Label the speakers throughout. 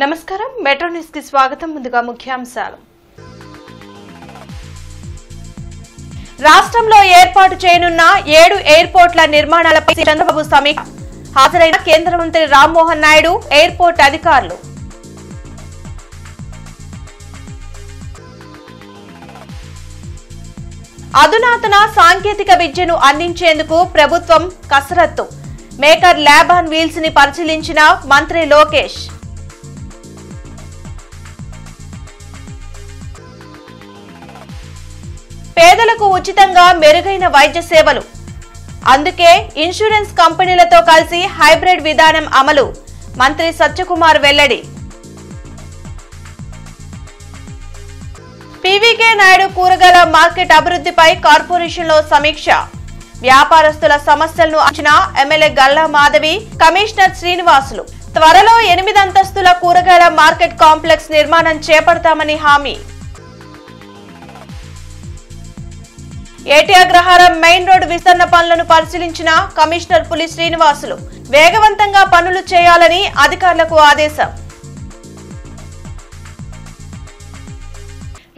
Speaker 1: నమస్కారం metro news కి స్వాగతం ముందుగా ముఖ్యాంశాలు రాష్ట్రంలో ఏర్పాటు చేయనున్న 7 ఎయిర్పోర్ట్ల నిర్మాణాలపై చంద్రబాబు సమీక్ష హాజరైన కేంద్ర మంత్రి రామ్మోహన్ నాయుడు ఎయిర్పోర్ట్ అధికారులు అధునాతన సాంకేతిక విద్యను అందించేందుకు ప్రభుత్వం కసరత్తు మేకర్ ల్యాబ్ ఆన్ వీల్స్ ని పరిశీలించిన మంత్రి లోకేష్ పేదలకు ఉచితంగా మెరుగైన వైద్య సేవలు అందుకే ఇన్సూరెన్స్ కంపెనీలతో కలిసి హైబ్రిడ్ విధానం అమలు మంత్రి సత్యకుమార్ వెల్లడి పీవీకే నాయుడు కూరగాయల మార్కెట్ అభివృద్ధిపై కార్పొరేషన్లో సమీక్ష వ్యాపారస్తుల సమస్యలను అంచనా ఎమ్మెల్యే గల్లా మాధవి కమిషనర్ శ్రీనివాసులు త్వరలో 8 అంతస్తుల కూరగాయల మార్కెట్ కాంప్లెక్స్ నిర్మాణం చేపడతామని హామీ ఏటీ అగ్రహారం మెయిన్ రోడ్డు విస్తరణ పనులను పరిశీలించిన కమిషనర్ పులి శ్రీనివాసులు వేగవంతంగా పనులు చేయాలని అధికారులకు ఆదేశం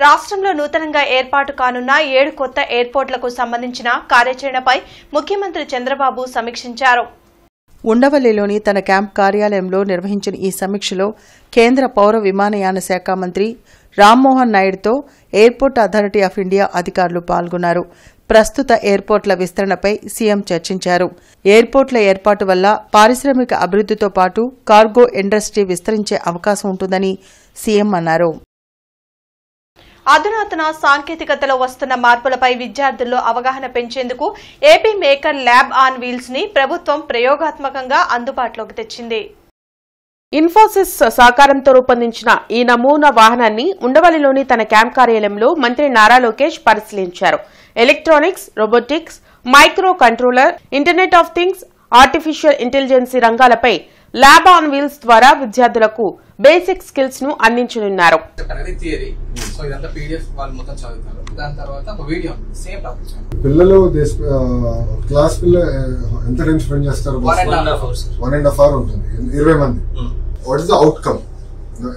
Speaker 1: రాష్ట్రంలో నూతనంగా ఏర్పాటు కానున్న 7 కొత్త ఎయిర్పోర్ట్లకు సంబంధించిన కార్యాచరణపై ముఖ్యమంత్రి చంద్రబాబు సమీక్షించారు.
Speaker 2: ఉండవల్లిలోని తన క్యాంప్ కార్యాలయంలో నిర్వహించిన ఈ సమీక్షలో కేంద్ర పౌర విమానయాన శాఖ మంత్రి రామ్మోహన్ నాయుడుతో ఎయిర్పోర్ట్ అథారిటీ ఆఫ్ ఇండియా అధికారులు పాల్గొన్నారు. ప్రస్తుత ఎయిర్పోర్ట్ల విస్తరణపై సీఎం చర్చించారు. ఎయిర్పోర్ట్ల ఏర్పాటు వల్ల పారిశ్రామిక అభివృద్ధితో పాటు కార్గో ఇండస్ట్రీ విస్తరించే అవకాశం ఉంటుందని సీఎం అన్నారు.
Speaker 1: అధునాతన సాంకేతికతలో వస్తున్న మార్పులపై విద్యార్థుల్లో అవగాహన పెంచేందుకు AP maker lab on wheels ని ప్రభుత్వం ప్రయోగాత్మకంగా అందుబాటులోకి తెచ్చింది.
Speaker 3: ఇన్ఫోసిస్ సహకారంతో రూపొందించిన ఈ నమూనా వాహనాన్ని ఉండవల్లిలోని తన క్యాంప్ కార్యాలయంలో మంత్రి నారా లోకేష్ పరిశీలించారు. Electronics, robotics, micro controller, internet of things, artificial intelligence రంగాలపై ల్యాబ్ ఆన్ వీల్స్ ద్వారా విద్యార్థులకు బేసిక్ స్కిల్స్ ను అందించనున్నారు.
Speaker 4: పిల్లలు క్లాస్ ఎంత టైం స్పెండ్ చేస్తారు? 1.5 hours ఉంటుంది. 20 మంది. What is the outcome?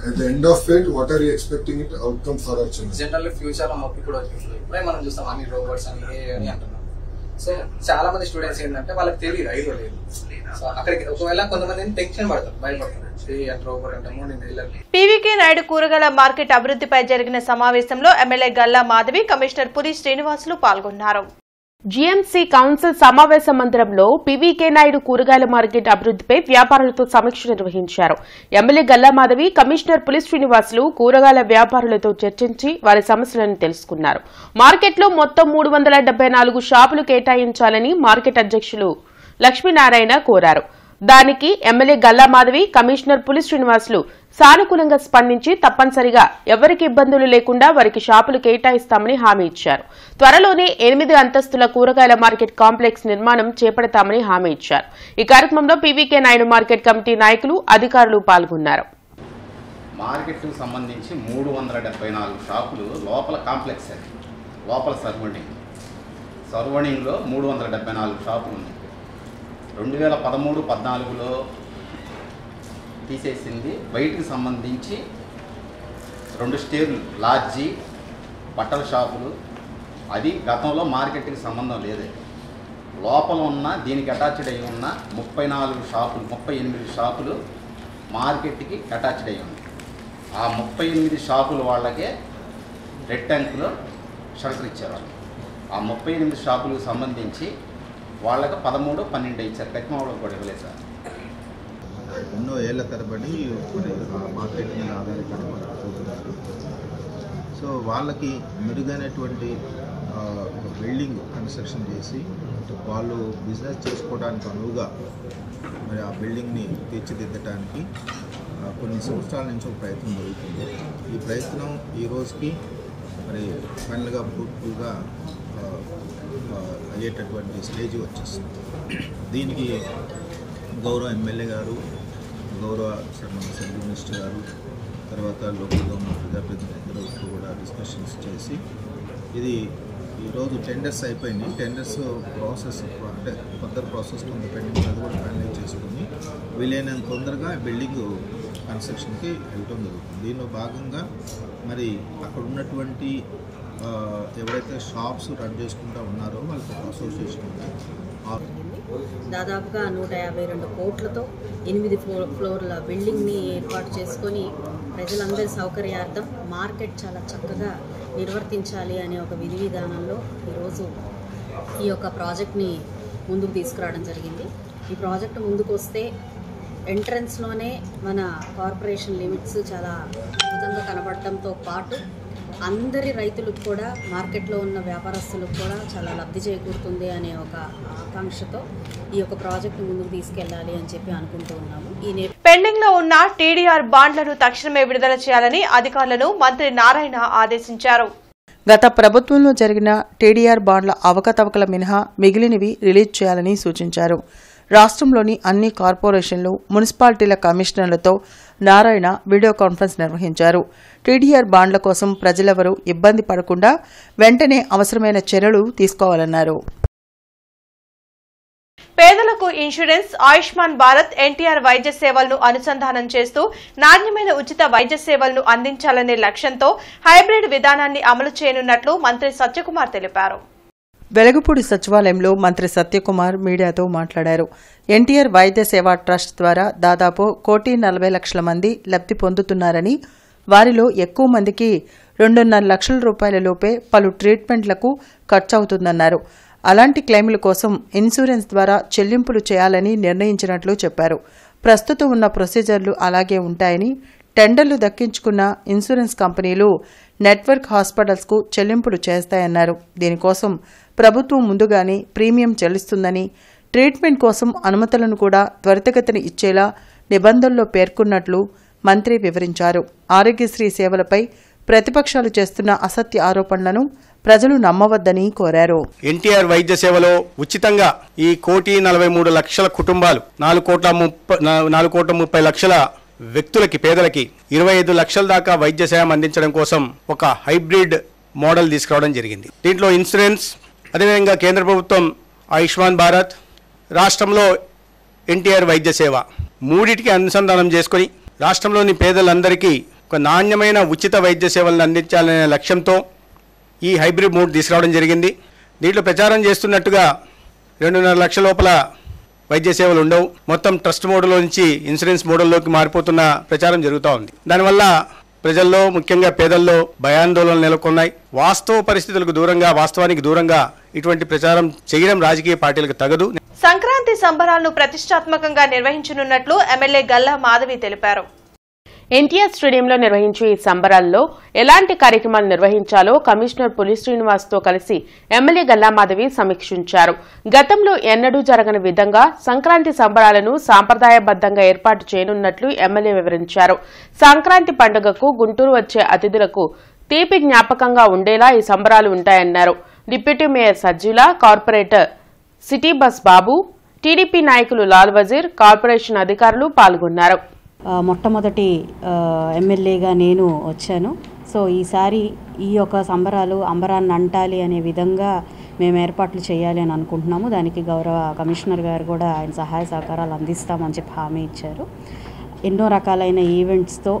Speaker 4: At the end of it, what are you expecting it outcome for our children?
Speaker 5: Generally future లో ఇప్పుడు ఇప్పుడే మనం చూస్తాం అన్ని రోబోట్స్ అని అని అంటున్నాం. సో చాలా మంది స్టూడెంట్స్ ఏంటంటే వాళ్ళకి తెలియదు, ఐడియా లేదు. సో అక్కడికి ఒకవేళ కొంతమంది టెన్షన్ పడతారు, భయపడతారు.
Speaker 1: పీవీకే నాయుడు కూరగాయల మార్కెట్ అభివృద్ధిపై జరిగిన సమావేశంలో ఎమ్మెల్యే గల్లా మాధవి, కమిషనర్ పులి శ్రీనివాసులు పాల్గొన్నారు.
Speaker 3: జీఎంసీ కౌన్సిల్ సమావేశ మందిరంలో పీవీకే నాయుడు కూరగాయల మార్కెట్ అభివృద్ధిపై వ్యాపారులతో సమీక్ష నిర్వహించారు. ఎమ్మెల్యే గల్లా మాధవి, కమిషనర్ పులి శ్రీనివాసులు కూరగాయల వ్యాపారులతో చర్చించి వారి సమస్యలను తెలుసుకున్నారు. మార్కెట్లో మొత్తం 374 షాపులు కేటాయించాలని మార్కెట్ అధ్యక్షులు లక్ష్మీనారాయణ కోరారు. దానికి ఎమ్మెల్యే గల్లా మాధవి, కమిషనర్ పులి శ్రీనివాసులు సానుకూలంగా స్పందించి తప్పనిసరిగా ఎవరికి ఇబ్బందులు లేకుండా వారికి షాపులు కేటాయిస్తామని హామీ ఇచ్చారు. త్వరలోనే 8 అంతస్తుల కూరగాయల మార్కెట్ కాంప్లెక్స్ నిర్మాణం చేపడతామని హామీ ఇచ్చారు. ఈ కార్యక్రమంలో పీవీకే నాయుడు మార్కెట్ కమిటీ నాయకులు, అధికారులు పాల్గొన్నారు.
Speaker 6: మార్కెట్ సంబంధించి 374 షాపులు లోపల కాంప్లెక్స్, లోపల సర్వణింగ్లో 374 షాపులు ఉన్నాయి. 2013-14లో తీసేసింది. బయటికి సంబంధించి 2 స్టేర్లు, లాడ్జీ, బట్టల షాపులు. అది గతంలో మార్కెట్కి సంబంధం లేదు. లోపల ఉన్న దీనికి అటాచ్డ్ అయి ఉన్న 38 షాపులు మార్కెట్కి అటాచ్డ్ అయి ఉంది. ఆ 38 షాపుల వాళ్ళకే రెడ్ ట్యాంకులో షరతులు ఇచ్చారు. ఆ 38 షాపులకు సంబంధించి వాళ్ళకి 13, 12 ఇచ్చారు. కట్టిన వాళ్ళకి కూడా ఇవ్వలేదు సార్.
Speaker 7: ఎన్నో ఏళ్ల తరబడి మార్కెట్ మీద ఆధారపడి పోతున్నారు. సో వాళ్ళకి మెరుగైనటువంటి బిల్డింగ్ కన్స్ట్రక్షన్ చేసి వాళ్ళు బిజినెస్ చేసుకోవడానికి అనువుగా మరి ఆ బిల్డింగ్ని తీర్చిదిద్దడానికి కొన్ని సంవత్సరాల నుంచి ఒక ప్రయత్నం జరుగుతుంది. ఈ ప్రయత్నం ఈ రోజుకి మరి ఫైనల్గా ఫ్రూట్ఫుల్గా అయ్యేటటువంటి స్టేజ్ వచ్చేస్తుంది. దీనికి గౌరవ ఎమ్మెల్యే గారు, గౌరవ సెంట్రల్ మినిస్టర్ గారు, తర్వాత లోకల్ గవర్నమెంట్ ప్రజాప్రతినిధులతో కూడా డిస్కషన్స్ చేసి ఇది ఈరోజు టెండర్స్ అయిపోయింది. టెండర్స్ ప్రాసెస్ అంటే ఫర్దర్ ప్రాసెస్ కొంత పెండింగ్ అది కూడా ఫైనలైజ్ చేసుకుని వీలైనంత తొందరగా బిల్డింగ్ కన్స్ట్రక్షన్కి వెళ్ళటం జరుగుతుంది. దీనిలో భాగంగా మరి అక్కడ ఉన్నటువంటి ఎవరైతే షాప్స్ రన్ చేసుకుంటూ ఉన్నారో వాళ్ళకి ఒక అసోసియేషన్ ఉంది.
Speaker 8: దాదాపుగా 152 కోట్లతో 8 ఫ్లోర్ల బిల్డింగ్ని ఏర్పాటు చేసుకొని ప్రజలందరి సౌకర్యార్థం మార్కెట్ చాలా చక్కగా నిర్వర్తించాలి అనే ఒక విధి విధానంలో ఈరోజు ఈ యొక్క ప్రాజెక్ట్ని ముందుకు తీసుకురావడం జరిగింది. ఈ ప్రాజెక్టు ముందుకు వస్తే ఎంట్రన్స్లోనే మన కార్పొరేషన్ లిమిట్స్ చాలా అద్భుతంగా కనబడటంతో పాటు అందరి రైతులకు కూడా మార్కెట్లో ఉన్న వ్యాపారస్తులకు కూడా చాలా లబ్ధి చేకూరుతుంది అనే ఒక ఆకాంక్షతో ఈ యొక్క ప్రాజెక్టు ముందుకు తీసుకెళ్లాలి అని చెప్పి అనుకుంటూ ఉన్నాము.
Speaker 1: పెండింగ్ లో ఉన్న టీడీఆర్ బాండ్లను తక్షణమే విడుదల చేయాలని అధికారులను మంత్రి నారాయణ ఆదేశించారు.
Speaker 2: గత ప్రభుత్వంలో జరిగిన టీడీఆర్ బాండ్ల అవకతవకల మినహా మిగిలినవి రిలీజ్ చేయాలని సూచించారు. రాష్ట్రంలోని అన్ని కార్పొరేషన్లు, మున్సిపాలిటీల కమిషనర్లతో నారాయణ వీడియో కాన్ఫరెన్స్ నిర్వహించారు. టీడీఆర్ బాండ్ల కోసం ప్రజలెవరూ ఇబ్బంది పడకుండా వెంటనే అవసరమైన చర్యలు తీసుకోవాలన్నారు.
Speaker 1: పేదలకు ఇన్సూరెన్స్, ఆయుష్మాన్ భారత్, ఎన్టీఆర్ వైద్య సేవలను అనుసంధానం చేస్తూ నాణ్యమైన ఉచిత వైద్య సేవలను అందించాలనే లక్ష్యంతో హైబ్రిడ్ విధానాన్ని అమలు చేయనున్నట్లు మంత్రి సత్యకుమార్ తెలిపారు.
Speaker 2: వెలగపూడి సచివాలయంలో మంత్రి సత్యకుమార్ మీడియాతో మాట్లాడారు. ఎన్టీఆర్ వైద్య సేవా ట్రస్ట్ ద్వారా దాదాపు 1,40,00,000 మంది లబ్ధి పొందుతున్నారని, వారిలో ఎక్కువ మందికి 2.5 లక్షల రూపాయల లోపే పలు ట్రీట్మెంట్లకు ఖర్చవుతుందన్నారు. అలాంటి క్లెయిముల కోసం ఇన్సూరెన్స్ ద్వారా చెల్లింపులు చేయాలని నిర్ణయించినట్లు చెప్పారు. ప్రస్తుతం ఉన్న ప్రొసీజర్లు అలాగే ఉంటాయని, టెండర్లు దక్కించుకున్న ఇన్సూరెన్స్ కంపెనీలు నెట్వర్క్ హాస్పిటల్స్కు చెల్లింపులు చేస్తాయన్నారు. దీనికోసం ప్రభుత్వం ముందుగానే ప్రీమియం చెల్లిస్తుందని, ట్రీట్మెంట్ కోసం అనుమతులను కూడా త్వరితగతిన ఇచ్చేలా నిబంధనల్లో పేర్కొన్నట్లు మంత్రి వివరించారు. ఆరోగ్యశ్రీ సేవలపై ప్రతిపక్షాలు చేస్తున్న అసత్య ఆరోపణలను ప్రజలు నమ్మవద్దని కోరారు.
Speaker 9: ఎన్టీఆర్ వైద్య సేవలో ఉచితంగా ఈ 1,43,00,000 కుటుంబాలు 4,30,00,000 వ్యక్తులకి, పేదలకి 25 లక్షల దాకా వైద్య సేవ అందించడం కోసం ఒక హైబ్రిడ్ మోడల్ తీసుకురావడం జరిగింది. దీంట్లో ఇన్సూరెన్స్, అదేవిధంగా కేంద్ర ప్రభుత్వం ఆయుష్మాన్ భారత్, రాష్ట్రంలో ఎన్టీఆర్ వైద్య సేవ మూడింటికి అనుసంధానం చేసుకొని రాష్ట్రంలోని పేదలందరికీ ఒక నాణ్యమైన ఉచిత వైద్య సేవలను అందించాలనే లక్ష్యంతో ఈ హైబ్రిడ్ మోడ్ తీసుకురావడం జరిగింది. దీంట్లో ప్రచారం చేస్తున్నట్టుగా 2.5 లక్షల లోపల వైద్య సేవలు ఉండవు, మొత్తం ట్రస్ట్ మోడల్లో నుంచి ఇన్సూరెన్స్ మోడల్లోకి మారిపోతున్న ప్రచారం జరుగుతూ ఉంది. దానివల్ల ప్రజల్లో, ముఖ్యంగా పేదల్లో భయాందోళనలు నెలకొన్నాయి. వాస్తవ పరిస్థితులకు దూరంగా, వాస్తవానికి దూరంగా ఇటువంటి ప్రచారం చేయడం రాజకీయ పార్టీలకు తగదు.
Speaker 1: సంక్రాంతి సంబరాలను ప్రతిష్టాత్మకంగా నిర్వహించనున్నట్లు ఎమ్మెల్యే గల్లా మాధవి తెలిపారు.
Speaker 3: ఎన్టీఆర్ స్టేడియంలో నిర్వహించే ఈ సంబరాల్లో ఎలాంటి కార్యక్రమాలు నిర్వహించాలో కమిషనర్ పులి శ్రీనివాస్తో కలిసి ఎమ్మెల్యే గల్లామాధవి సమీక్షించారు. గతంలో ఎన్నడూ జరగని విధంగా సంక్రాంతి సంబరాలను సాంప్రదాయబద్దంగా ఏర్పాటు చేయనున్నట్లు ఎమ్మెల్యే వివరించారు. సంక్రాంతి పండుగకు గుంటూరు వచ్చే అతిథులకు తీపి జ్ఞాపకంగా ఉండేలా ఈ సంబరాలు ఉంటాయన్నారు. Deputy mayor Sajjila, corporator city bus Babu, TDP నాయకులు లాల్ వజీర్, కార్పొరేషన్ అధికారులు పాల్గొన్నారు.
Speaker 8: మొట్టమొదటి ఎమ్మెల్యేగా నేను వచ్చాను. సో ఈసారి ఈ యొక్క సంబరాలు అంబరాన్ని అంటాలి అనే విధంగా మేము ఏర్పాట్లు చేయాలి అని అనుకుంటున్నాము. దానికి గౌరవ కమిషనర్ గారు కూడా ఆయన సహాయ సహకారాలు అందిస్తామని చెప్పి హామీ ఇచ్చారు. ఎన్నో రకాలైన ఈవెంట్స్తో,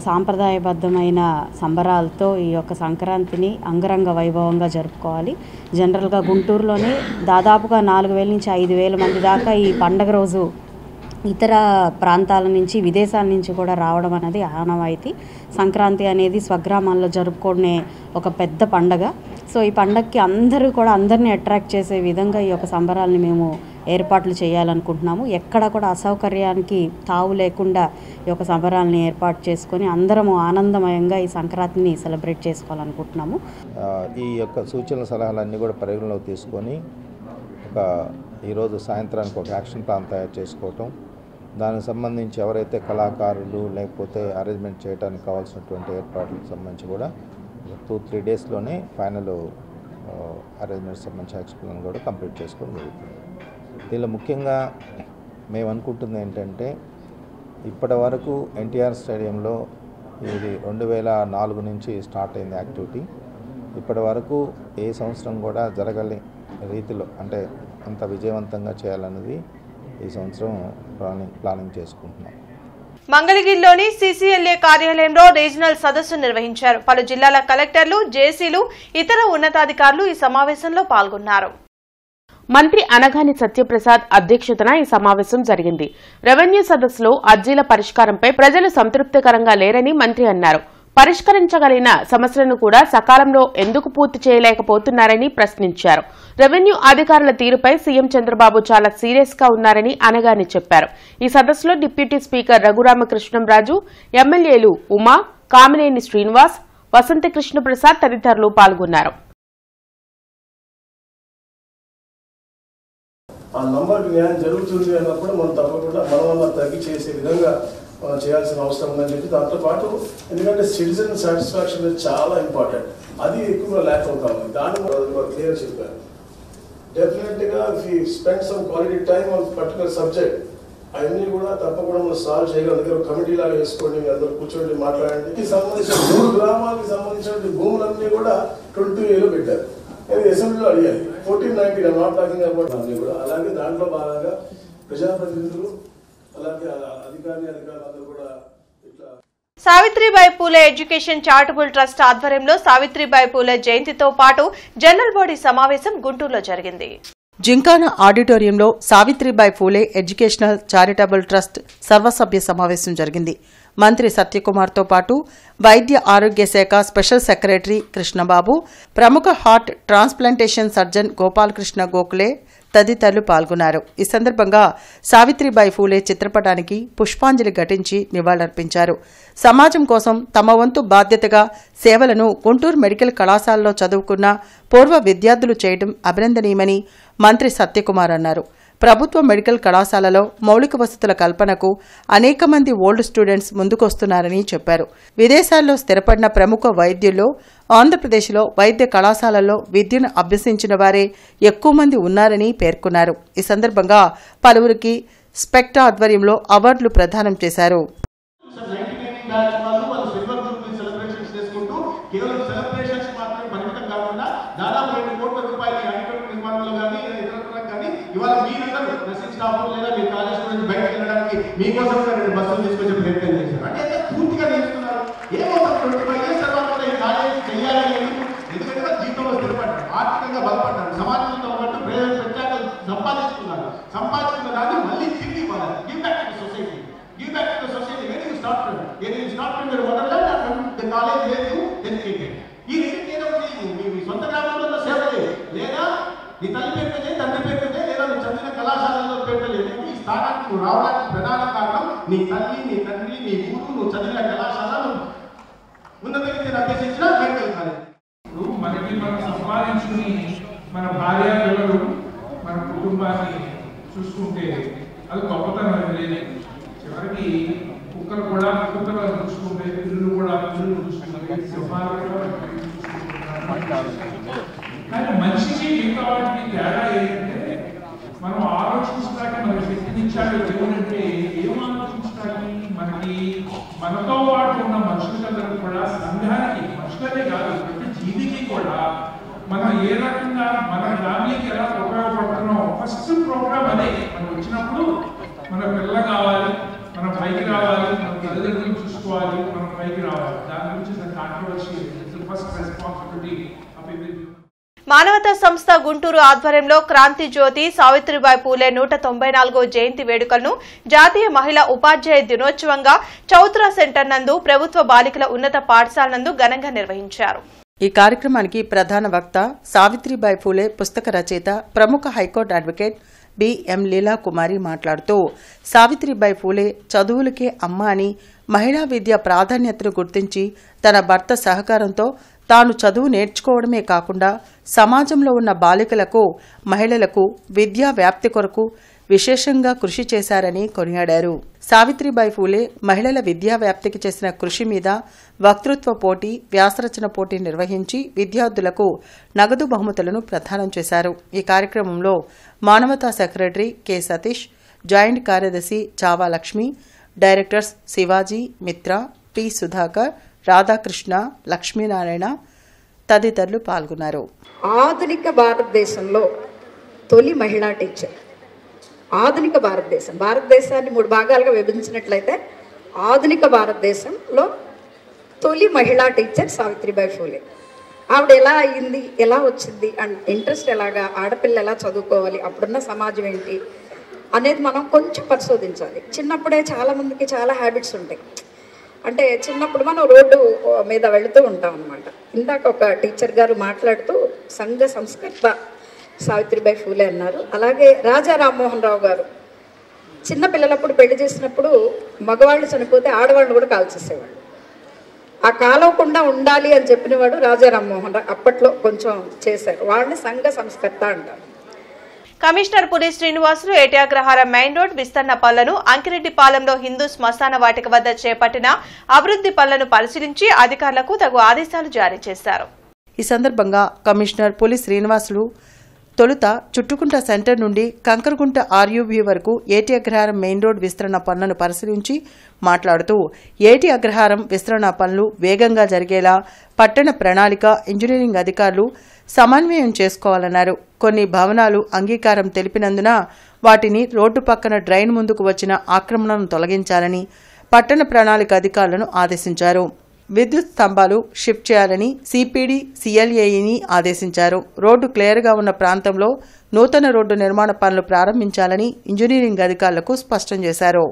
Speaker 8: సాంప్రదాయబద్ధమైన సంబరాలతో ఈ యొక్క సంక్రాంతిని అంగరంగ వైభవంగా జరుపుకోవాలి. జనరల్గా గుంటూరులోనే దాదాపుగా 4,000 నుంచి 5,000 మంది దాకా ఈ పండగ రోజు ఇతర ప్రాంతాల నుంచి, విదేశాల నుంచి కూడా రావడం అనేది ఆనవాయితీ. సంక్రాంతి అనేది స్వగ్రామాల్లో జరుపుకునే ఒక పెద్ద పండగ. సో ఈ పండగకి అందరినీ అట్రాక్ట్ చేసే విధంగా ఈ యొక్క సంబరాలని మేము ఏర్పాట్లు చేయాలనుకుంటున్నాము. ఎక్కడ కూడా అసౌకర్యానికి తావు లేకుండా ఈ యొక్క సంబరాలని ఏర్పాటు చేసుకొని అందరము ఆనందమయంగా ఈ సంక్రాంతిని సెలబ్రేట్ చేసుకోవాలనుకుంటున్నాము.
Speaker 7: ఈ యొక్క సూచనల సలహాలన్నీ కూడా పరిగణలోకి తీసుకొని ఈరోజు సాయంత్రానికి ఒక యాక్షన్ ప్లాన్ తయారు చేసుకోవటం, దానికి సంబంధించి ఎవరైతే కళాకారులు లేకపోతే అరేంజ్మెంట్ చేయడానికి కావాల్సినటువంటి ఏర్పాట్లకు సంబంధించి కూడా 2-3 డేస్లోనే ఫైనల్ అరేంజ్మెంట్స్ సంబంధించి యాక్షన్ ప్లాన్ కూడా కంప్లీట్ చేసుకోవడం జరుగుతుంది. దీనిలో ముఖ్యంగా మేము అనుకుంటుంది ఏంటంటే, ఇప్పటి వరకు ఎన్టీఆర్ స్టేడియంలో ఇది 2004 నుంచి స్టార్ట్ అయింది యాక్టివిటీ. ఇప్పటి వరకు ఏ సంవత్సరం కూడా జరగని రీతిలో, అంటే అంత విజయవంతంగా చేయాలన్నది ఈ సంవత్సరం ప్లానింగ్ చేసుకుంటున్నాం.
Speaker 1: మంగళగిరిలోని సీసీఎల్ఏ కార్యాలయంలో రీజనల్ సదస్సు నిర్వహించారు. పలు జిల్లాల కలెక్టర్లు, జేసీలు, ఇతర ఉన్నతాధికారులు ఈ సమావేశంలో పాల్గొన్నారు.
Speaker 3: మంత్రి అనగాని సత్యప్రసాద్ అధ్యక్షతన ఈ సమావేశం జరిగింది. రెవెన్యూ సదస్సులో అర్జీల పరిష్కారంపై ప్రజలు సంతృప్తికరంగా లేరని మంత్రి అన్నారు. పరిష్కరించగలిగిన సమస్యలను కూడా సకాలంలో ఎందుకు పూర్తి చేయలేకపోతున్నారని ప్రశ్నించారు. రెవెన్యూ అధికారుల తీరుపై సీఎం చంద్రబాబు చాలా సీరియస్ గా ఉన్నారని అనగాని చెప్పారు. ఈ సదస్సులో డిప్యూటీ స్పీకర్ రఘురామకృష్ణంరాజు, ఎమ్మెల్యేలు ఉమా, కామినేని శ్రీనివాస్, వసంత కృష్ణప్రసాద్ తదితరులు పాల్గొన్నారు.
Speaker 10: ఆ నంబర్కి న్యాయం జరుగుతుంది అన్నప్పుడు మనం తప్పకుండా మనమన్నా తగ్గి చేసే విధంగా మనం చేయాల్సిన అవసరం ఉందని చెప్పి దాంతో పాటు ఎందుకంటే సిటిజన్ సాటిస్ఫాక్షన్ చాలా ఇంపార్టెంట్, అది ఎక్కువగా ల్యాక్ అవుతా ఉంది. దాన్ని క్లియర్ చెప్పారు. డెఫినెట్గా if you spend some quality time on particular subject అవన్నీ కూడా తప్పకుండా మనం సాల్వ్ చేయగలం. దగ్గర కమిటీ లాగా వేసుకోండి, మీ అందరూ కూర్చోండి, మాట్లాడండి. దీనికి సంబంధించిన 3 గ్రామాలకు సంబంధించిన భూములన్నీ కూడా 22A పెట్టారు. నేను అసెంబ్లీలో అడిగాను 1490 నాట్ టాకింగ్ అబౌట్ అన్నీ కూడా. అలాగే దాంట్లో భాగంగా ప్రజాప్రతినిధులు అలాగే అధికారులందరూ కూడా ఇట్లా
Speaker 1: Savitribai Phule education charitable trust ఆధ్వర్యంలో సావిత్రిబాయి పూలే జయంతితో పాటు జనరల్ బాడీ సమావేశం గుంటూరులో జరిగింది.
Speaker 2: జింకానా ఆడిటోరియంలో Savitribai Phule educational charitable trust సర్వసభ్య సమావేశం జరిగింది. మంత్రి సత్యకుమార్తో పాటు వైద్య ఆరోగ్య శాఖ స్పెషల్ సెక్రటరీ కృష్ణబాబు, ప్రముఖ heart transplantation surgeon Gopalakrishna Gokhale తదితరులు పాల్గొన్నారు. ఈ సందర్భంగా సావిత్రిబాయి పూలే చిత్రపటానికి పుష్పాంజలి ఘటించి నివాళులర్పించారు. సమాజం కోసం తమ వంతు బాధ్యతగా సేవలను గుంటూరు మెడికల్ కళాశాలలో చదువుకున్న పూర్వ విద్యార్థులు చేయడం అభినందనీయమని మంత్రి సత్యకుమార్ అన్నారు. ప్రభుత్వ మెడికల్ కళాశాలలో మౌలిక వసతుల కల్పనకు అనేక మంది ఓల్డ్ స్టూడెంట్స్ ముందుకొస్తున్నారని చెప్పారు. విదేశాల్లో స్థిరపడిన ప్రముఖ వైద్యుల్లో ఆంధ్రప్రదేశ్లో వైద్య కళాశాలల్లో విద్యను అభ్యసించిన వారే ఎక్కువ మంది ఉన్నారని పేర్కొన్నారు. ఈ సందర్భంగా పలువురికి స్పెక్టా ఆధ్వర్యంలో అవార్డులు ప్రదానం చేశారు.
Speaker 11: ఇవాళ మీరందరూ నర్సింగ్ స్టాఫ్ లేదా మీ కాలేజ్ నుంచి బయటకు వెళ్ళడానికి మీకోసం బస్సులు తీసుకొచ్చే ప్రయత్నం చేశారు. అంటే పూర్తిగా నేర్చుకున్నారు. ఏమవుతారు 25 years తర్వాత ఈ కాలేజ్ చేయాలని, ఎందుకంటే జీవితంలో స్థిరపడ్డారు, ఆర్థికంగా బలపడ్డారు, సమాజంతో పాటు ప్రత్యేక సంపాదించుకున్న దాన్ని మళ్ళీ తిరిగి ఇవ్వాలి. Give back to society, give back to society. Very you start from your mother land, the college where you educated. ఈ రెండింటి ఏదో మీ సొంత గ్రామంలో సేవ చేయాలి, లేదా నీ తల్లి పేరు చేయి, తండ్రి పేరు చేయి, లేదా నువ్వు చదివిన కళాశాలలో పేరు లేదు. ఈ స్థానానికి నువ్వు రావడానికి ప్రధాన కారణం నీ తల్లి, నీ తండ్రి, నీ ఊరు, నువ్వు చదివిన కళాశాల, ఉన్నత విద్యను అభ్యసించిన మెడికల్ కాలేజ్.
Speaker 12: మనకి మనం సంపాదించుకుని మన భార్య పిల్లలు మన కుటుంబాన్ని చూసుకుంటే అది గొప్పతనం లేదు. చివరికి కుక్కలు కూడా కుక్కలను చూసుకుంటే, పిల్లలు కూడా పిల్లలు చూసుకుంటే, కానీ మనిషికి మిగతా వాటికి తేడా ఏంటంటే మనం ఆలోచించడానికి మనకి శక్తినిచ్చాడు దేవుడు. అంటే ఏం ఆలోచించడానికి మనకి మనతో పాటు ఉన్న మనుషులందరూ కూడా సంఘానికి, మనుషులనే కాదు ప్రతి జీవికి కూడా మనం ఏ రకంగా మన ఫ్యామిలీకి ఎలా ఉపయోగపడుతున్నాం. ఫస్ట్ ప్రోగ్రామ్ అదే. మనం వచ్చినప్పుడు మన పిల్ల కావాలి, మన పైకి రావాలి, మన తల్లిదండ్రులు చూసుకోవాలి, మనం పైకి రావాలి. దాని గురించి controversy first responsibility of every.
Speaker 1: మానవతా సంస్థ గుంటూరు ఆధ్వర్యంలో క్రాంతి జ్యోతి సావిత్రిబాయి పూలే 194వ జయంతి వేడుకలను జాతీయ మహిళా ఉపాధ్యాయ దినోత్సవంగా చౌత్రా సెంటర్ నందు ప్రభుత్వ బాలికల ఉన్నత పాఠశాల నందు ఘనంగా నిర్వహించారు.
Speaker 2: ఈ కార్యక్రమానికి ప్రధాన వక్త సావిత్రిబాయి పూలే పుస్తక రచయిత, ప్రముఖ హైకోర్టు అడ్వకేట్ బిఎం లీలా కుమారి మాట్లాడుతూ సావిత్రిబాయి పూలే చదువులకే అమ్మ అని, మహిళా విద్య ప్రాధాన్యతను గుర్తించి తన భర్త సహకారంతో తాను చదువు నేర్చుకోవడమే కాకుండా సమాజంలో ఉన్న బాలికలకు, మహిళలకు విద్యా వ్యాప్తి కొరకు విశేషంగా కృషి చేశారని కొనియాడారు. సావిత్రిబాయి పూలే మహిళల విద్యా వ్యాప్తికి చేసిన కృషి మీద వక్తృత్వ పోటీ, వ్యాసరచన పోటీ నిర్వహించి విద్యార్థులకు నగదు బహుమతులను ప్రదానం చేశారు. ఈ కార్యక్రమంలో మానవతా సెక్రటరీ కె సతీష్, జాయింట్ కార్యదర్శి చావా లక్ష్మి, డైరెక్టర్స్ శివాజీ, మిత్ర, పి సుధాకర్, రాధాకృష్ణ, లక్ష్మీనారాయణ తదితరులు పాల్గొన్నారు.
Speaker 13: ఆధునిక భారతదేశంలో తొలి మహిళా టీచర్. ఆధునిక భారతదేశాన్ని 3 భాగాలుగా విభజించినట్లయితే ఆధునిక భారతదేశంలో తొలి మహిళా టీచర్ సావిత్రిబాయి ఫూలే. ఆవిడ ఎలా అయ్యింది, ఎలా వచ్చింది అండ్ ఇంట్రెస్ట్ ఎలాగా, ఆడపిల్ల ఎలా చదువుకోవాలి, అప్పుడున్న సమాజం ఏంటి అనేది మనం కొంచెం పరిశోధించాలి. చిన్నప్పుడే చాలామందికి చాలా హ్యాబిట్స్ ఉంటాయి. అంటే చిన్నప్పుడు మనం రోడ్డు మీద వెళుతూ ఉంటాం అన్నమాట. ఇందాక ఒక టీచర్ గారు మాట్లాడుతూ సంఘ సంస్కర్త సావిత్రిబాయి ఫూలే అన్నారు. అలాగే రాజా రామ్మోహన్ రావు గారు చిన్నపిల్లలప్పుడు పెళ్లి చేసినప్పుడు మగవాళ్ళు చనిపోతే ఆడవాళ్ళు కూడా కాల్చేసేవాళ్ళు. ఆ కాలవకుండా ఉండాలి అని చెప్పినవాడు రాజా రామ్మోహన్ రావు. అప్పట్లో కొంచెం చేశారు, వాళ్ళని సంఘ సంస్కర్త అంటారు.
Speaker 1: కమిషనర్ పులి శ్రీనివాసులు ఏటియాగ్రహారం మెయిన్ రోడ్ విస్తరణ పనులను అంకిరెడ్డిపాలెంలో హిందూ శ్మశాన వాటిక వద్ద చేపట్టిన అభివృద్ధి పనులను పరిశీలించి అధికారులకు తగు ఆదేశాలు జారీ చేశారు.
Speaker 2: ఈ సందర్భంగా కమిషనర్ పులి శ్రీనివాసులు తొలుత చుట్టుకుంట సెంటర్ నుండి కంకరగుంట ఆర్యూబీ వరకు ఏటి అగ్రహారం మెయిన్ రోడ్ విస్తరణ పనులను పరిశీలించి మాట్లాడుతూ ఏటి అగ్రహారం విస్తరణ పనులు వేగంగా జరిగేలా పట్టణ ప్రణాళిక ఇంజనీరింగ్ అధికారులు సమన్వయం చేసుకోవాలన్నారు. కొన్ని భవనాలు అంగీకారం తెలిపినందున వాటిని రోడ్డు పక్కన డ్రైన్ ముందుకు వచ్చిన ఆక్రమణను తొలగించాలని పట్టణ ప్రణాళిక అధికారులను ఆదేశించారు. విద్యుత్ స్తంభాలు షిఫ్ట్ చేయాలని సిపిడి సిఎల్ఏని ఆదేశించారు. రోడ్డు క్లియర్గా ఉన్న ప్రాంతంలో నూతన రోడ్డు నిర్మాణ పనులు ప్రారంభించాలని ఇంజనీరింగ్ అధికారులకు స్పష్టం చేశారు.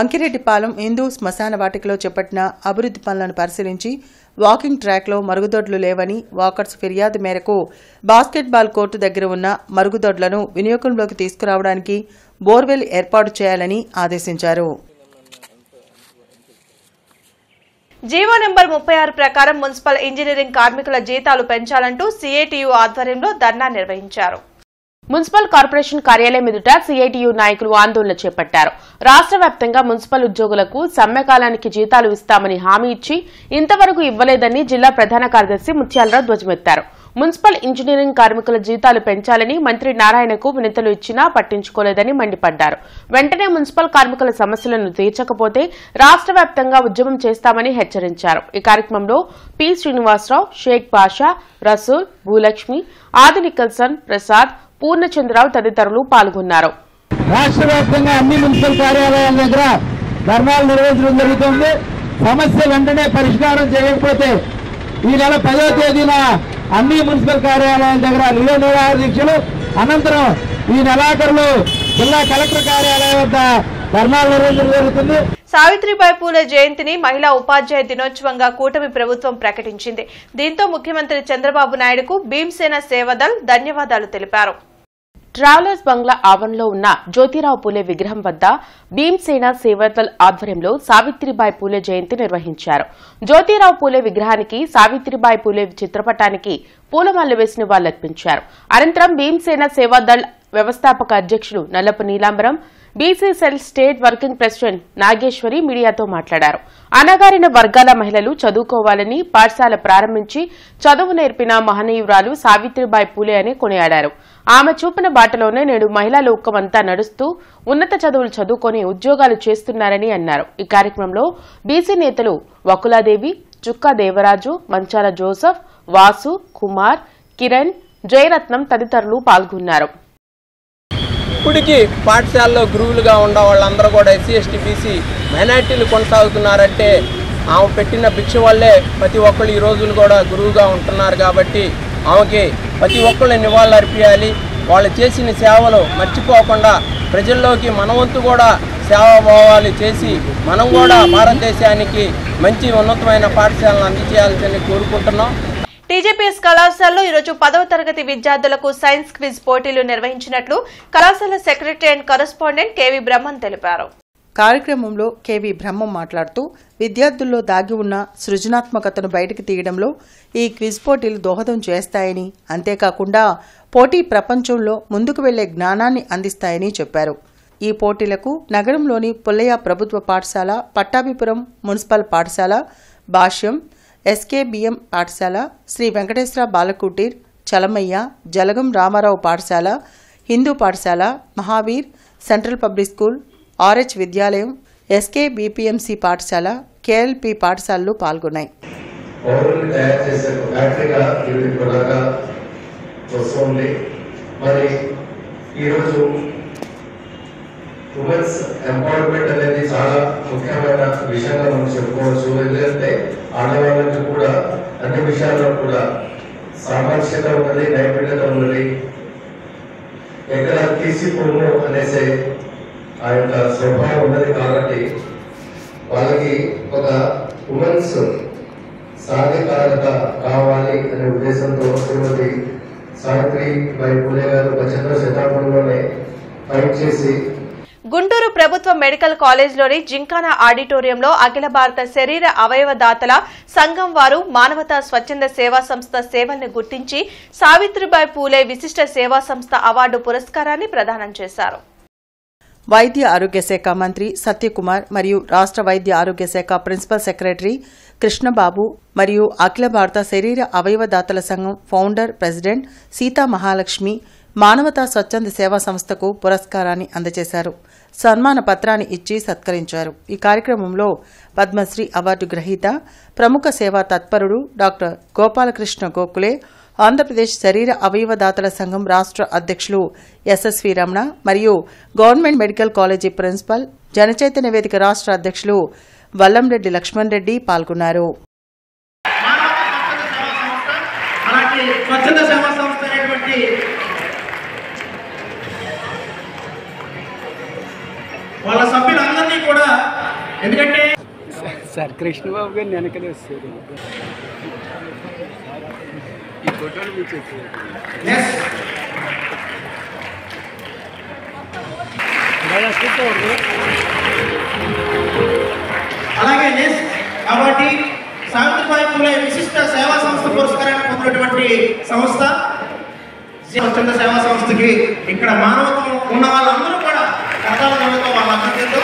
Speaker 2: అంకిరెడ్డిపాలెం హిందూ శ్మశాన వాటికలో చేపట్టిన అభివృద్ధి పనులను పరిశీలించి వాకింగ్ ట్రాక్లో మరుగుదొడ్లు లేవని వాకర్స్ ఫిర్యాదు మేరకు బాస్కెట్బాల్ కోర్టు దగ్గర ఉన్న మరుగుదొడ్లను వినియోగంలోకి తీసుకురావడానికి బోర్వెల్ ఏర్పాటు చేయాలని ఆదేశించారు.
Speaker 1: జీవో నెంబర్ 36 ప్రకారం మున్సిపల్ ఇంజనీరింగ్ కార్మికుల జీతాలు పెంచాలంటూ సిఐటియు ఆధ్వర్యంలో ధర్నా నిర్వహించారు.
Speaker 3: మున్సిపల్ కార్పొరేషన్ కార్యాలయం ఎదుట సిఐటియు నాయకులు ఆందోళన చేపట్టారు. రాష్ట్ర వ్యాప్తంగా మున్సిపల్ ఉద్యోగులకు సమ్మెకాలానికి జీతాలు ఇస్తామని హామీ ఇచ్చి ఇంతవరకు ఇవ్వలేదని జిల్లా ప్రధాన కార్యదర్శి ముత్యాలరావు ధ్వజమెత్తారు. మున్సిపల్ ఇంజనీరింగ్ కార్మికుల జీతాలు పెంచాలని మంత్రి నారాయణకు వినతులు ఇచ్చినా పట్టించుకోలేదని మండిపడ్డారు. వెంటనే మున్సిపల్ కార్మికుల సమస్యలను తీర్చకపోతే రాష్ట్ర వ్యాప్తంగా ఉద్యమం చేస్తామని హెచ్చరించారు. ఈ కార్యక్రమంలో పి శ్రీనివాసరావు, షేక్ బాషా, రసూల్, భూలక్ష్మి, ఆది నికల్సన్, ప్రసాద్, పూర్ణచంద్రరావు తదితరులు పాల్గొన్నారు.
Speaker 14: రాష్ట్ర వ్యాప్తంగా అన్ని మున్సిపల్ కార్యాలయాల దగ్గర ధర్నాలు నిర్వహించడం జరుగుతుంది. సమస్య వెంటనే పరిష్కారం చేయకపోతే ఈ నెల 10వ తేదీన అన్ని మున్సిపల్ కార్యాలయాల దగ్గర నిరాహార దీక్షలు, అనంతరం ఈ నెలాఖరులో జిల్లా కలెక్టర్ కార్యాలయం వద్ద ధర్నాలు నిర్వహించడం జరుగుతుంది.
Speaker 1: సావిత్రిబాయి పూలే జయంతిని మహిళా ఉపాధ్యాయ దినోత్సవంగా కూటమి ప్రభుత్వం ప్రకటించింది. దీంతో ముఖ్యమంత్రి చంద్రబాబు నాయుడుకు భీమ్సేన సేవాదళ్ ధన్యవాదాలు తెలిపారు.
Speaker 3: ట్రావెలర్స్ బంగ్లా ఆవరణలో ఉన్న జ్యోతిరావు పూలే విగ్రహం వద్ద భీమ్సేన సేవాదళ్ ఆధ్వర్యంలో సావిత్రిబాయి పూలే జయంతి నిర్వహించారు. జ్యోతిరావు పూలే విగ్రహానికి, సావిత్రిబాయి పూలే చిత్రపటానికి పూలమాలలు వేసి నివాళులర్పించారు. అనంతరం భీమ్సేన సేవాదళ్ వ్యవస్థాపక అధ్యక్షులు Nallapu Neelambaram, BC cell state working president Nageswari మీడియాతో మాట్లాడారు. అణగారిన వర్గాల మహిళలు చదువుకోవాలని పాఠశాల ప్రారంభించి చదువు నేర్పిన మహనీయురాలు సావిత్రిబాయి పూలే అని కొనియాడారు. ఆమె చూపిన బాటలోనే నేడు మహిళా లోకమంతా నడుస్తూ ఉన్నత చదువులు చదువుకొని ఉద్యోగాలు చేస్తున్నారని అన్నారు. ఈ కార్యక్రమంలో బీసీ నేతలు వకులాదేవి, చుక్కా దేవరాజు, మంచాల జోసెఫ్, వాసు, కుమార్, కిరణ్, జయరత్నం తదితరులు పాల్గొన్నారు.
Speaker 15: ఇప్పటికీ పాఠశాలలో గురువులుగా ఉన్న వాళ్ళందరూ కూడా ఎస్సీ, ఎస్టీ, బీసీ మైనార్టీలు కొనసాగుతున్నారంటే ఆమె పెట్టిన భిక్ష వల్లే ప్రతి ఒక్కళ్ళు ఈ రోజులు కూడా గురువుగా ఉంటున్నారు. కాబట్టి ఆమెకి ప్రతి ఒక్కళ్ళు నివాళులు అర్పించాలి. వాళ్ళు చేసిన సేవలు మర్చిపోకుండా ప్రజల్లోకి మనవంతు కూడా సేవాభావాలు చేసి మనం కూడా భారతదేశానికి మంచి ఉన్నతమైన పాఠశాలను అందజేయాలని కోరుకుంటున్నాం.
Speaker 1: టీజేపీఎస్ కళాశాలలో ఈరోజు 10వ తరగతి విద్యార్థులకు సైన్స్ క్విజ్ పోటీలు నిర్వహించినట్లు కళాశాల secretary and correspondent KV Brahman తెలిపారు.
Speaker 2: కార్యక్రమంలో కేవీ బ్రహ్మం మాట్లాడుతూ విద్యార్థుల్లో దాగి ఉన్న సృజనాత్మకతను బయటకు తీయడంలో ఈ క్విజ్ పోటీలు దోహదం చేస్తాయని, అంతేకాకుండా పోటీ ప్రపంచంలో ముందుకు వెళ్లే జ్ఞానాన్ని అందిస్తాయని చెప్పారు. ఈ పోటీలకు నగరంలోని పుల్లయ్య ప్రభుత్వ పాఠశాల, పట్టాభిపురం మున్సిపల్ పాఠశాల, భాష్యం, ఎస్కేబిఎం పాఠశాల, శ్రీ వెంకటేశ్వర బాలకుటీర్, చలమయ్య, జలగం రామారావు పాఠశాల, హిందూ పాఠశాల, Mahavir, central public school, RH విద్యాలయం, ఎస్కేబిపిఎంసి పాఠశాల, కేఎల్పి పాఠశాలలు పాల్గొన్నాయి.
Speaker 16: ఉమెన్స్ ఎంపవర్మెంట్ అనేది చాలా ముఖ్యమైన విషయంగా మనం చెప్పుకోవచ్చు. ఎందుకంటే ఆడవాళ్ళకి కూడా అన్ని విషయాల్లో కూడా సామర్థ్యత ఉన్నది, నైపుణ్యత ఉన్నది. ఎక్కడ తీసిపోము అనేసే ఆ యొక్క స్వభావం ఉన్నది. కాబట్టి వాళ్ళకి ఒక ఉమెన్స్ సాధికారత కావాలి అనే ఉద్దేశంతో శ్రీమతి సావిత్రిబాయి పూలే గారు 18వ శతాబ్దంలోనే ఫైట్ చేసి
Speaker 1: గుంటూరు ప్రభుత్వ మెడికల్ కాలేజ్లోని జింకానా ఆడిటోరియంలో అఖిల భారత శరీర అవయవదాతల సంఘం వారు మానవతా స్వచ్ఛంద సేవా సంస్థ సేవల్ని గుర్తించి సావిత్రిబాయి పూలే విశిష్ట సేవా సంస్థ అవార్డు పురస్కారాన్ని ప్రదానం చేశారు.
Speaker 2: వైద్య ఆరోగ్య శాఖ మంత్రి సత్యకుమార్ మరియు రాష్ట్ర వైద్య ఆరోగ్య శాఖ ప్రిన్సిపల్ సెక్రటరీ కృష్ణబాబు మరియు అఖిల భారత శరీర అవయవదాతల సంఘం ఫౌండర్ ప్రెసిడెంట్ సీతా మహాలక్ష్మి మానవతా స్వచ్ఛంద సేవా సంస్థకు పురస్కారాన్ని అందజేశారు. సన్మాన పత్రాన్ని ఇచ్చి సత్కరించారు. ఈ కార్యక్రమంలో పద్మశ్రీ అవార్డు గ్రహీత ప్రముఖ సేవా తత్పరుడు డాక్టర్ గోపాలకృష్ణ గోఖలే, ఆంధ్రప్రదేశ్ శరీర అవయవదాతల సంఘం రాష్ట్ర అధ్యక్షులు ఎస్ఎస్వి రమణ మరియు government medical college principal Janachaitanya Vedika రాష్ట్ర అధ్యక్షులు వల్లంరెడ్డి లక్ష్మణ్ రెడ్డి పాల్గొన్నారు.
Speaker 11: వాళ్ళ సభ్యులందరినీ కూడా, ఎందుకంటే
Speaker 17: సార్ కృష్ణబాబు గారిని వెనకనే వస్తారు ఈ ఫోటోలు మీకు
Speaker 11: అలాగే నెక్స్ట్ కాబట్టి సావిత్రిబాయి పూలే విశిష్ట సేవా సంస్థ పురస్కారాన్ని పొందినటువంటి సంస్థ స్వచ్ఛంద సేవా సంస్థకి ఇక్కడ మానవత్వం ఉన్న వాళ్ళందరూ కూడా కర్తవ్యంతో వాళ్ళ అభివృద్ధితో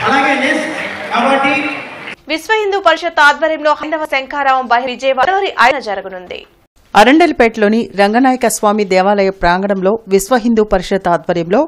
Speaker 11: అలాగే నెక్స్ట్ కాబట్టి
Speaker 1: విశ్వ హిందూ పరిషత్ ఆధ్వర్యంలో హైందవ శంఖారావం విజయవాడ జరగనుంది.
Speaker 2: అరండల్పేటలోని రంగనాయక స్వామి దేవాలయ ప్రాంగణంలో విశ్వ హిందూ పరిషత్ ఆధ్వర్యంలో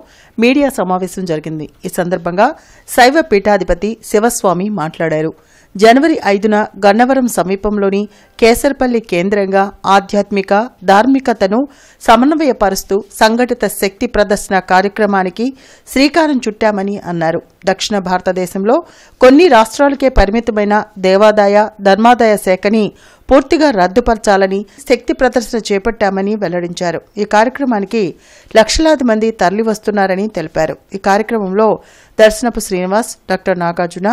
Speaker 2: మీడియా సమావేశం జరిగింది. ఈ సందర్భంగా శైవ పీఠాధిపతి శివస్వామి మాట్లాడారు. జనవరి 5న గన్నవరం సమీపంలోని కేసర్పల్లి కేంద్రంగా ఆధ్యాత్మిక ధార్మికతను సమన్వయపరుస్తూ సంఘటిత శక్తి ప్రదర్శన కార్యక్రమానికి శ్రీకారం చుట్టామని అన్నారు. దక్షిణ భారతదేశంలో కొన్ని రాష్ట్రాలకే పరిమితమైన దేవాదాయ ధర్మాదాయ శాఖని పూర్తిగా రద్దుపరచాలని శక్తి ప్రదర్శన చేపట్టామని వెల్లడించారు. ఈ కార్యక్రమానికి లక్షలాది మంది తరలివస్తున్నారని తెలిపారు. ఈ కార్యక్రమంలో దర్శనపు శ్రీనివాస్, డాక్టర్ నాగార్జున,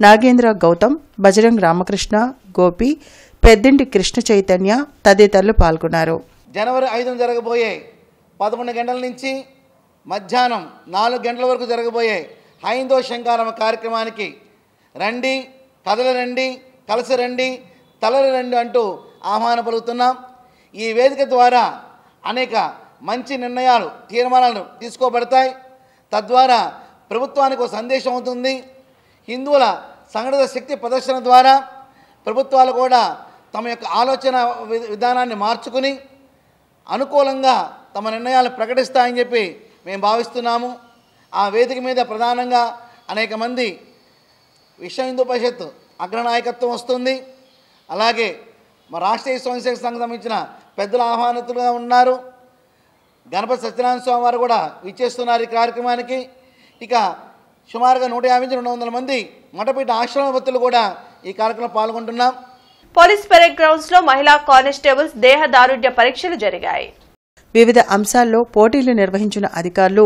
Speaker 2: నాగేంద్ర గౌతమ్, బజరంగ్ రామకృష్ణ, గోపి, పెద్దింటి కృష్ణ చైతన్య తదితరులు పాల్గొన్నారు.
Speaker 18: జనవరి 5న జరగబోయే 11 గంటల నుంచి మధ్యాహ్నం 4 గంటల వరకు జరగబోయే హైందవ శంఖారామ కార్యక్రమానికి రండి, కదల రండి, కలిసి రండి, తలలు రండి అంటూ ఆహ్వానం పలుకుతున్నాం. ఈ వేదిక ద్వారా అనేక మంచి నిర్ణయాలు, తీర్మానాలు తీసుకోబడతాయి. తద్వారా ప్రభుత్వానికి ఒక సందేశం అవుతుంది. హిందువుల సంఘటిత శక్తి ప్రదర్శన ద్వారా ప్రభుత్వాలు కూడా తమ యొక్క ఆలోచన విధానాన్ని మార్చుకుని అనుకూలంగా తమ నిర్ణయాలు ప్రకటిస్తాయని చెప్పి మేము భావిస్తున్నాము. ఆ వేదిక మీద ప్రధానంగా అనేక మంది విశ్వ హిందూ పరిషత్ అగ్రనాయకత్వం వస్తుంది. అలాగే మా రాష్ట్రీయ స్వయంసేవక సంఘం సంబంధించిన పెద్దల ఆహ్వానితులుగా ఉన్నారు. గణపతి సత్యనారాయణ స్వామి వారు కూడా విచ్చేస్తున్నారు ఈ కార్యక్రమానికి. ఇక సుమారుగా 150-200 మంది మఠపీఠ ఆశ్రమ భక్తులు కూడా ఈ కార్యక్రమంలో పాల్గొంటున్నాం.
Speaker 1: పోలీస్ పెరేడ్ గ్రౌండ్స్ లో మహిళా కానిస్టేబుల్స్ దేహ దారుఢ్య పరీక్షలు జరిగాయి.
Speaker 2: వివిధ అంశాల్లో పోటీలు నిర్వహించిన అధికారులు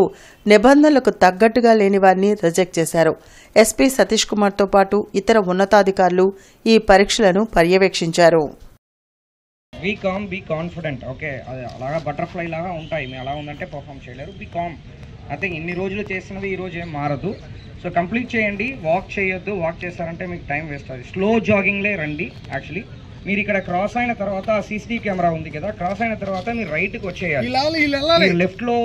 Speaker 2: నిబంధనలకు తగ్గట్టుగా లేని వారిని రిజెక్ట్ చేశారు. ఎస్పీ సతీష్ కుమార్తో పాటు ఇతర ఉన్నతాధికారులు ఈ పరీక్షలను పర్యవేక్షించారు.
Speaker 19: B com, be confident. Okay, అది అలాగా బటర్ఫ్లై లాగా ఉంటాయి. మీరు అలా ఉందంటే పర్ఫామ్ చేయలేరు. Be calm. అయితే ఇన్ని రోజులు చేసినది ఈరోజు ఏం మారదు. సో కంప్లీట్ చేయండి. వాక్ చేయొద్దు. వాక్ చేస్తారంటే మీకు టైం వేస్ట్ అవుతుంది. స్లో జాగింగ్లే రండి. యాక్చువల్లీ మీరు ఇక్కడ క్రాస్ అయిన తర్వాత సీసీటీవీ కెమెరా ఉంది కదా, క్రాస్ అయిన తర్వాత మీరు రైట్కి వచ్చేయాలి. మీరు లెఫ్ట్లో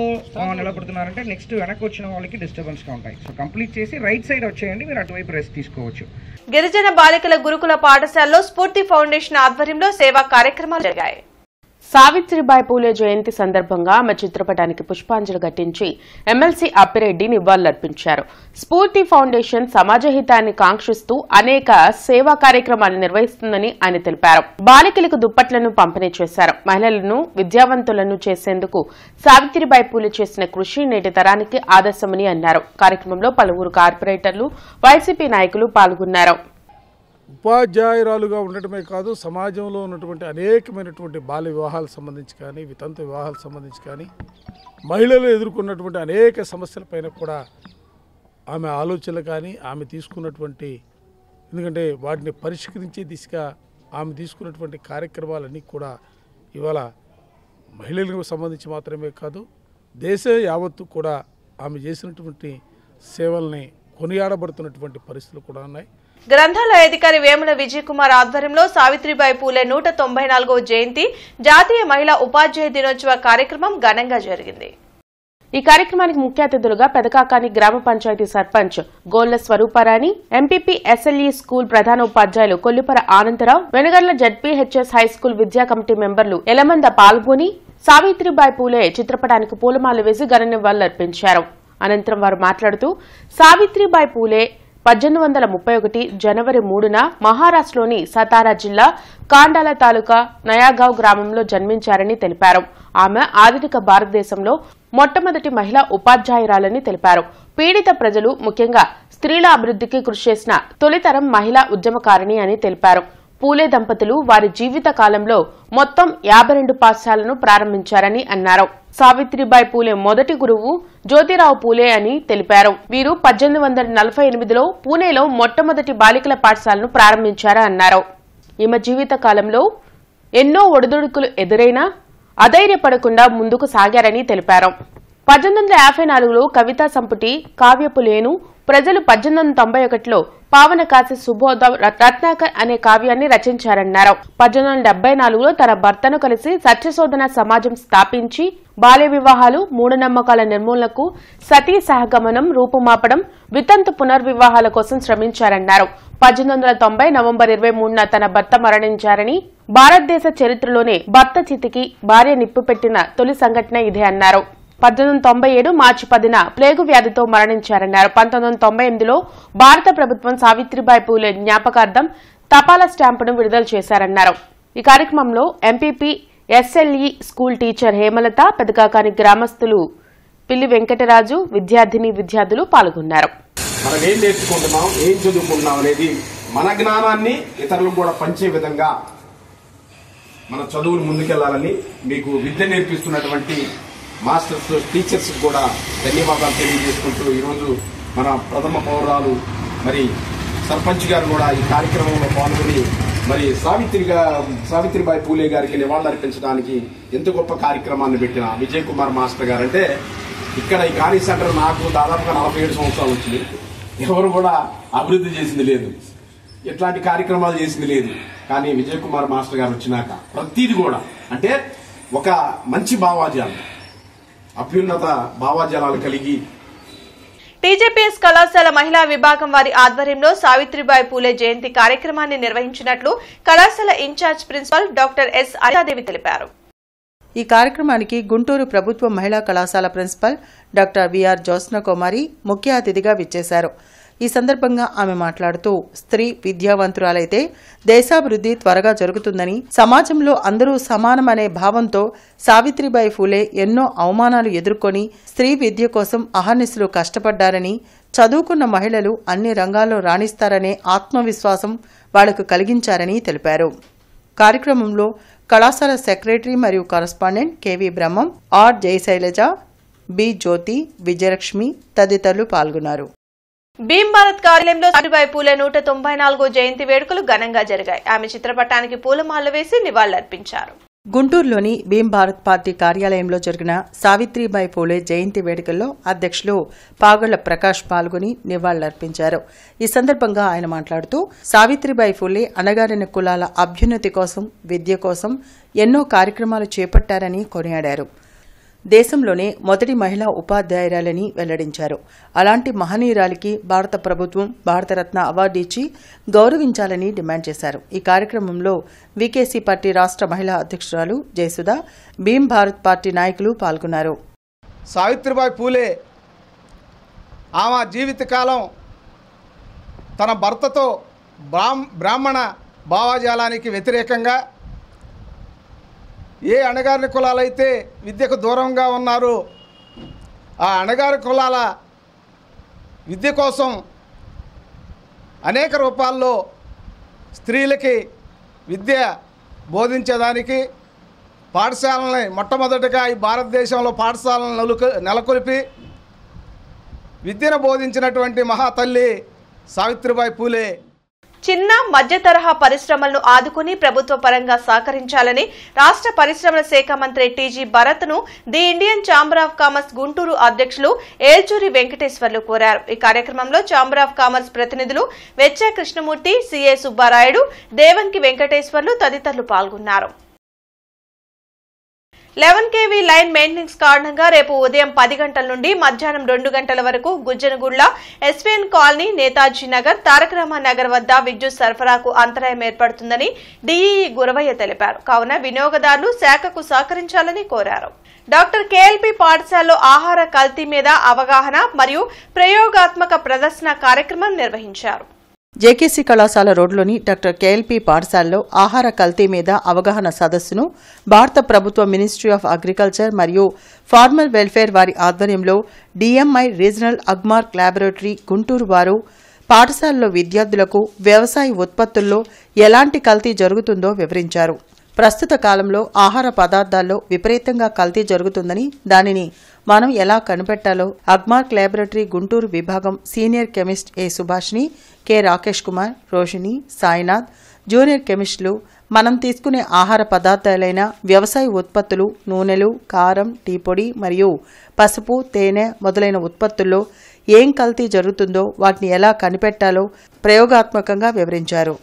Speaker 19: నిలబడుతున్నారంటే నెక్స్ట్ వెనక్కి వచ్చిన వాళ్ళకి డిస్టర్బెన్స్గా ఉంటాయి. సో కంప్లీట్ చేసి రైట్ సైడ్ వచ్చేయండి. మీరు అటువైపు రెస్ట్ తీసుకోవచ్చు.
Speaker 1: గిరిజన బాలికల గురుకుల పాఠశాలలో స్ఫూర్తి ఫౌండేషన్ ఆధ్వర్యంలో సేవా కార్యక్రమాలు జరిగాయి.
Speaker 3: సావిత్రిబాయి పూలే జయంతి సందర్భంగా ఆమె చిత్రపటానికి పుష్పాంజలి ఘటించి ఎమ్మెల్సీ అప్పిరెడ్డి నివాళులర్పించారు. స్ఫూర్తి ఫౌండేషన్ సమాజహితాన్ని కాంక్షిస్తూ అనేక సేవా కార్యక్రమాలు నిర్వహిస్తుందని ఆయన తెలిపారు. బాలికలకు దుప్పట్లను పంపిణీ చేశారు. మహిళలను విద్యావంతులను చేసేందుకు సావిత్రిబాయి పూలే చేసిన కృషి నేటి తరానికి ఆదర్శమని అన్నారు. కార్యక్రమంలో పలువురు కార్పొరేటర్లు, వైసీపీ నాయకులు పాల్గొన్నారు.
Speaker 20: ఉపాధ్యాయురాలుగా ఉండటమే కాదు, సమాజంలో ఉన్నటువంటి అనేకమైనటువంటి బాల్య వివాహాలకు సంబంధించి కానీ, వితంతు వివాహాలకు సంబంధించి కానీ, మహిళలు ఎదుర్కొన్నటువంటి అనేక సమస్యలపైన కూడా ఆమె ఆలోచనలు కానీ, ఆమె తీసుకున్నటువంటి, ఎందుకంటే వాటిని పరిష్కరించే దిశగా ఆమె తీసుకున్నటువంటి కార్యక్రమాలన్నీ కూడా ఇవాళ మహిళలకు సంబంధించి మాత్రమే కాదు, దేశ యావత్తు కూడా ఆమె చేసినటువంటి సేవల్ని కొనియాడబడుతున్నటువంటి పరిస్థితులు కూడా ఉన్నాయి.
Speaker 1: గ్రంథాలయ అధికారి వేముల విజయ్ కుమార్ ఆధ్వర్యంలో సావిత్రిబాయి పూలే 194వ జయంతి జాతీయ మహిళా ఉపాధ్యాయ దినోత్సవ కార్యక్రమం ఘనంగా జరిగింది.
Speaker 3: ఈ కార్యక్రమానికి ముఖ్య అతిథులుగా పెదకాకాని గ్రామ panchayat sarpanch Golla Swarooparani, MPP SLE school ప్రధానోపాధ్యాయులు కొల్లిపర ఆనందరావు, వెనుగర్ల జడ్పీహెచ్ఎస్ హైస్కూల్ విద్యా కమిటీ మెంబర్లు ఎలమంద పాల్గొని సావిత్రిబాయి పూలే చిత్రపటానికి పూలమాల వేసి ఘన నివాళులర్పించారు. అనంతరం వారు మాట్లాడుతూ సావిత్రిబాయి పూలే 1831 జనవరి 3న మహారాష్ట్రలోని సతారా జిల్లా కాండాల తాలూకా నయాగావ్ గ్రామంలో జన్మించారని తెలిపారు. ఆమె ఆధునిక భారతదేశంలో మొట్టమొదటి మహిళా ఉపాధ్యాయురాలని తెలిపారు. పీడిత ప్రజలు, ముఖ్యంగా స్త్రీల అభివృద్ధికి కృషి చేసిన తొలితరం మహిళా ఉద్యమకారిణి అని తెలిపారు. పూలే దంపతులు వారి జీవిత కాలంలో మొత్తం 52 పాఠశాలను ప్రారంభించారని అన్నారు. సావిత్రిబాయి పూలే మొదటి గురువు జ్యోతిరావు పూలే అని తెలిపారు. వీరు 1848లో పూణేలో మొట్టమొదటి బాలికల పాఠశాలను ప్రారంభించారన్నారు. ఈమె జీవిత కాలంలో ఎన్నో ఒడిదుడుకులు ఎదురైనా అధైర్యపడకుండా ముందుకు సాగారని తెలిపారు. 1854లో కవితా సంపుటి కావ్యపులేను ప్రజలు 1891లో పావనకాశి సుబోధ రత్నాకర్ అనే కావ్యాన్ని రచించారన్నారు. 1874లో తన భర్తను కలిసి సత్యశోధన సమాజం స్థాపించి బాల్య వివాహాలు, మూఢనమ్మకాల నిర్మూలనకు, సతీ సహగమనం రూపుమాపడం, వితంతు పునర్వివాహాల కోసం శ్రమించారన్నారు. 1890 నవంబర్ 23న తన భర్త మరణించారని, భారతదేశ చరిత్రలోనే భర్త చితికి భార్య నిప్పు పెట్టిన తొలి సంఘటన ఇదే అన్నారు. 1897 మార్చి 10న ప్లేగు వ్యాధితో మరణించారన్నారు. 1998లో భారత ప్రభుత్వం సావిత్రిబాయి పూలే జ్ఞాపకార్థం తపాలా స్టాంపును విడుదల చేశారన్నారు. ఈ కార్యక్రమంలో MPP SLE school teacher Hemalatha, Pedakakani గ్రామస్తులు పిల్లి వెంకటరాజు, విద్యార్థులు పాల్గొన్నారు.
Speaker 21: మనం ఏం నేర్చుకుంటున్నాం, ఏం చదువుకుంటున్నాం అనేది మన జ్ఞానాన్ని ఇతరులకు కూడా పంచే విధంగా మన చదువులు ముందుకెళ్లాలని మీకు విద్య నేర్పిస్తున్నటువంటి మాస్టర్స్, టీచర్స్ కూడా ధన్యవాదాలు తెలియజేసుకుంటూ ఈరోజు మన ప్రథమ పౌరాలు మరి సర్పంచ్ గారు కూడా ఈ కార్యక్రమంలో పాల్గొని మరి సావిత్రిబాయి పూలే గారికి నివాళులర్పించడానికి ఎంత గొప్ప కార్యక్రమాన్ని పెట్టిన విజయ్ కుమార్ మాస్టర్ గారు అంటే, ఇక్కడ ఈ ఖాళీ సెంటర్ నాకు దాదాపుగా 47 సంవత్సరాలు వచ్చింది. ఎవరు కూడా అభివృద్ధి చేసింది లేదు, ఎట్లాంటి కార్యక్రమాలు చేసింది లేదు. కానీ విజయ్ కుమార్ మాస్టర్ గారు వచ్చినాక ప్రతిదీ కూడా అంటే ఒక మంచి భావాజాలం, అభ్యున్నత భావాజాలాలు కలిగి
Speaker 1: టీజేపీఎస్ కళాశాల మహిళా విభాగం వారి ఆధ్వర్యంలో సావిత్రిబాయి పూలే జయంతి కార్యక్రమాన్ని నిర్వహించినట్లు కళాశాల incharge principal doctor yes Anithadevi తెలిపారు.
Speaker 2: ఈ కార్యక్రమానికి గుంటూరు ప్రభుత్వ మహిళా కళాశాల ప్రిన్సిపల్ డాక్టర్ విఆర్ జ్యోత్స్న కుమారి ముఖ్య అతిథిగా విచ్చేశారు. ఈ సందర్భంగా ఆమె మాట్లాడుతూ, స్త్రీ విద్యావంతురాలైతే దేశాభివృద్ధి త్వరగా జరుగుతుందని, సమాజంలో అందరూ సమానమనే భావంతో సావిత్రిబాయి ఫూలే ఎన్నో అవమానాలు ఎదుర్కొని స్త్రీ విద్య కోసం అహర్నిశలు కష్టపడ్డారని, చదువుకున్న మహిళలు అన్ని రంగాల్లో రాణిస్తారనే ఆత్మవిశ్వాసం వాళ్లకు కలిగించారని తెలిపారు. కార్యక్రమంలో కళాశాల సెక్రటరీ మరియు correspondent KV Brahmam, R Jayasailaja, B Jyothi, Vijayalakshmi తదితరులు పాల్గొన్నారు.
Speaker 1: భీమ్ భారత్ కార్యాలయంలో సావిత్రిబాయి పూలే 194వ జయంతి వేడుకలు ఘనంగా జరిగాయి. ఆమె చిత్రపటానికి పూలమాలలు వేసి నివాళులర్పించారు.
Speaker 2: గుంటూరులోని భీమ్ భారత్ పార్టీ కార్యాలయంలో జరిగిన సావిత్రిబాయి పూలే జయంతి వేడుకల్లో అధ్యక్షులు పాగళ్ల ప్రకాష్ పాల్గొని నివాళులర్పించారు. ఈ సందర్భంగా ఆయన మాట్లాడుతూ, సావిత్రిబాయి పూలే అణగారిన కులాల అభ్యున్నతి కోసం, విద్య కోసం ఎన్నో కార్యక్రమాలు చేపట్టారని కొనియాడారు. దేశంలోనే మొదటి మహిళా ఉపాధ్యాయురాలని వెల్లడించారు. అలాంటి మహనీయురాలికి భారత ప్రభుత్వం భారతరత్న అవార్డు ఇచ్చి గౌరవించాలని డిమాండ్ చేశారు. ఈ కార్యక్రమంలో వీకేసీ పార్టీ రాష్ట్ర మహిళా అధ్యక్షురాలు జయసుధ, భీమ్ భారత్ పార్టీ నాయకులు పాల్గొన్నారు.
Speaker 4: సావిత్రిబాయి పూలే ఆమె జీవితకాలం తన భర్తతో బ్రాహ్మణ భావజాలానికి వ్యతిరేకంగా ఏ అణగారిన కులాలైతే విద్యకు దూరంగా ఉన్నారో ఆ అణగారి కులాల విద్య కోసం అనేక రూపాల్లో స్త్రీలకి విద్య బోధించేదానికి పాఠశాలని మొట్టమొదటిగా ఈ భారతదేశంలో పాఠశాలను నెలకొల్పి విద్యను బోధించినటువంటి మహాతల్లి సావిత్రిబాయి పూలే.
Speaker 1: చిన్న మధ్య తరహా పరిశ్రమలను ఆదుకుని ప్రభుత్వ పరంగా సహకరించాలని రాష్ట్ర పరిశ్రమల శాఖ మంత్రి టీజీ భరత్ ను the Indian chamber of commerce Guntur అధ్యక్షులు ఏల్చూరి వెంకటేశ్వర్లు కోరారు. ఈ కార్యక్రమంలో ఛాంబర్ ఆఫ్ కామర్స్ ప్రతినిధులు వెచ్చ కృష్ణమూర్తి, సిఏ సుబ్బారాయుడు, దేవంకి వెంకటేశ్వర్లు తదితరులు పాల్గొన్నారు. 11 kV లైన్ మెయింటెనెన్స్ కారణంగా రేపు ఉదయం 10 గంటల నుండి మధ్యాహ్నం 2 గంటల వరకు గుజ్జనగుళ్ల, ఎస్వీఎన్ కాలనీ, నేతాజీ నగర్, తారకరామ నగర్ వద్ద విద్యుత్ సరఫరాకు అంతరాయం ఏర్పడుతుందని డీఈఈ గురవయ్య తెలిపారు. కావున వినియోగదారులు శాఖకు సహకరించాలని కోరారు. డాక్టర్ కేఎల్పీ పాఠశాలలో ఆహార కల్తీ మీద అవగాహన మరియు ప్రయోగాత్మక ప్రదర్శన కార్యక్రమం నిర్వహించారు.
Speaker 2: జేకేసీ కళాశాల రోడ్లోని డాక్టర్ కేఎల్పీ పాఠశాలలో ఆహార కల్తీ మీద అవగాహన సదస్సును భారత ప్రభుత్వ మినిస్ట్రీ ఆఫ్ అగ్రికల్చర్ మరియు ఫార్మర్ వెల్ఫేర్ వారి ఆధ్వర్యంలో DMI regional Agmark laboratory Guntur వారు పాఠశాలలో విద్యార్థులకు వ్యవసాయ ఉత్పత్తుల్లో ఎలాంటి కల్తీ జరుగుతుందో వివరించారు. ప్రస్తుత కాలంలో ఆహార పదార్థాల్లో విపరీతంగా కల్తీ జరుగుతుందని, దానిని మనం ఎలా కనిపెట్టాలో అగ్మార్క్ ల్యాబొరేటరీ గుంటూరు విభాగం సీనియర్ కెమిస్ట్ ఏ సుభాష్ని, కె రాకేష్ కుమార్, రోషిని, సాయినాథ్, జూనియర్ కెమిస్టులు మనం తీసుకునే ఆహార పదార్థాలైన వ్యవసాయ ఉత్పత్తులు, నూనెలు, కారం, టీ పొడి మరియు పసుపు, తేనె మొదలైన ఉత్పత్తుల్లో ఏం కల్తీ జరుగుతుందో వాటిని ఎలా కనిపెట్టాలో ప్రయోగాత్మకంగా వివరించారు.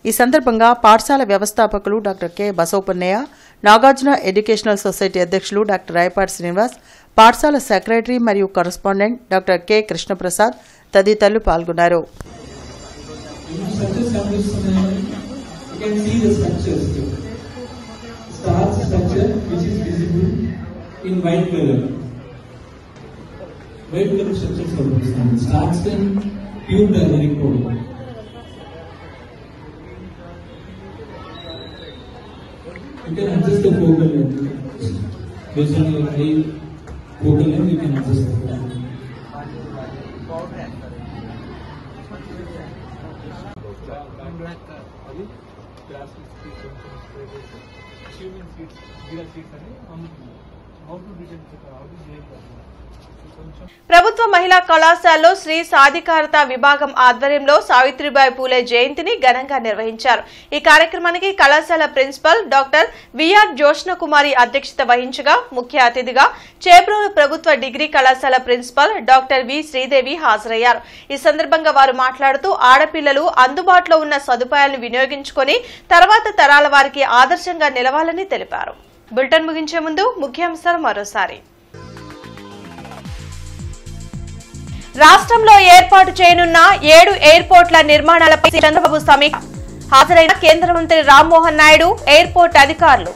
Speaker 2: ఈ సందర్భంగా పాఠశాల వ్యవస్థాపకులు doctor K Basavapunnaiah, Nagarjuna educational society అధ్యక్షులు డాక్టర్ రాయపాటి శ్రీనివాస్, పాఠశాల సెక్రటరీ మరియు కరస్పాండెంట్ డాక్టర్ కె కృష్ణప్రసాద్ తదితరులు పాల్గొన్నారు.
Speaker 22: You can adjust the focal length. Based on your eye focal length, you can adjust the focal length.
Speaker 1: ప్రభుత్వ మహిళా కళాశాలలో శ్రీ సాధికారత విభాగం ఆధ్వర్యంలో సావిత్రిబాయి పూలే జయంతిని ఘనంగా నిర్వహించారు. ఈ కార్యక్రమానికి కళాశాల ప్రిన్సిపల్ డాక్టర్ విఆర్ జోష్న కుమారి అధ్యక్షత వహించగా ముఖ్య అతిథిగా చేబ్రోలు ప్రభుత్వ డిగ్రీ కళాశాల ప్రిన్సిపల్ డాక్టర్ వి శ్రీదేవి హాజరయ్యారు. ఈ సందర్భంగా వారు మాట్లాడుతూ ఆడపిల్లలు అందుబాటులో ఉన్న సదుపాయాలను వినియోగించుకుని తర్వాత తరాల వారికి ఆదర్శంగా నిలవాలని తెలిపారు. బులెటిన్ ముగించే ముందు ముఖ్యాంశాలు మరోసారి. రాష్ట్రంలో ఏర్పాటు చేయనున్న 7 ఎయిర్పోర్ట్ల నిర్మాణాలపై చంద్రబాబు సమీక్ష. హాజరైన కేంద్ర మంత్రి రామ్మోహన్ నాయుడు, ఎయిర్పోర్ట్ అధికారులు.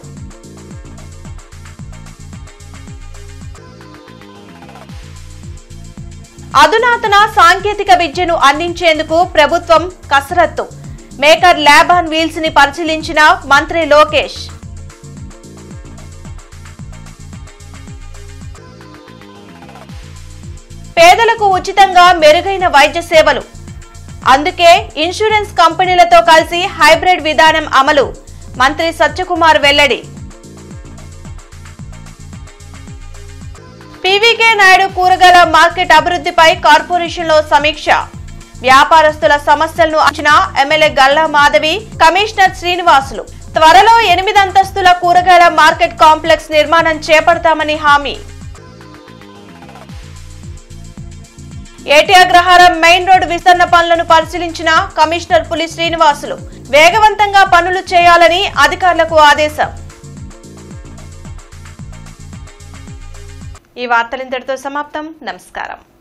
Speaker 1: అధునాతన సాంకేతిక విద్యను అందించేందుకు ప్రభుత్వం కసరత్తు. మేకర్ ల్యాబ్ ఆన్ వీల్స్ ని పరిశీలించిన మంత్రి లోకేష్. పేదలకు ఉచితంగా మెరుగైన వైద్య సేవలు, అందుకే ఇన్సూరెన్స్ కంపెనీలతో కలిసి హైబ్రిడ్ విధానం అమలు. మంత్రి సత్యకుమార్ వెల్లడి. పీవీకే నాయుడు కూరగాయల మార్కెట్ అభివృద్ధిపై కార్పొరేషన్లో సమీక్ష. వ్యాపారస్తుల సమస్యలను అంచనా ఎమ్మెల్యే గల్లా మాధవి, కమిషనర్ శ్రీనివాసులు. త్వరలో 8 అంతస్తుల కూరగాయల మార్కెట్ కాంప్లెక్స్ నిర్మాణం చేపడతామని హామీ. ఏటీ అగ్రహారం మెయిన్ రోడ్డు విస్తరణ పనులను పరిశీలించిన కమిషనర్ పులి శ్రీనివాసులు. వేగవంతంగా పనులు చేయాలని అధికారులకు ఆదేశం. ఈ వార్తలు ఇంతటితో సమాప్తం. నమస్కారం.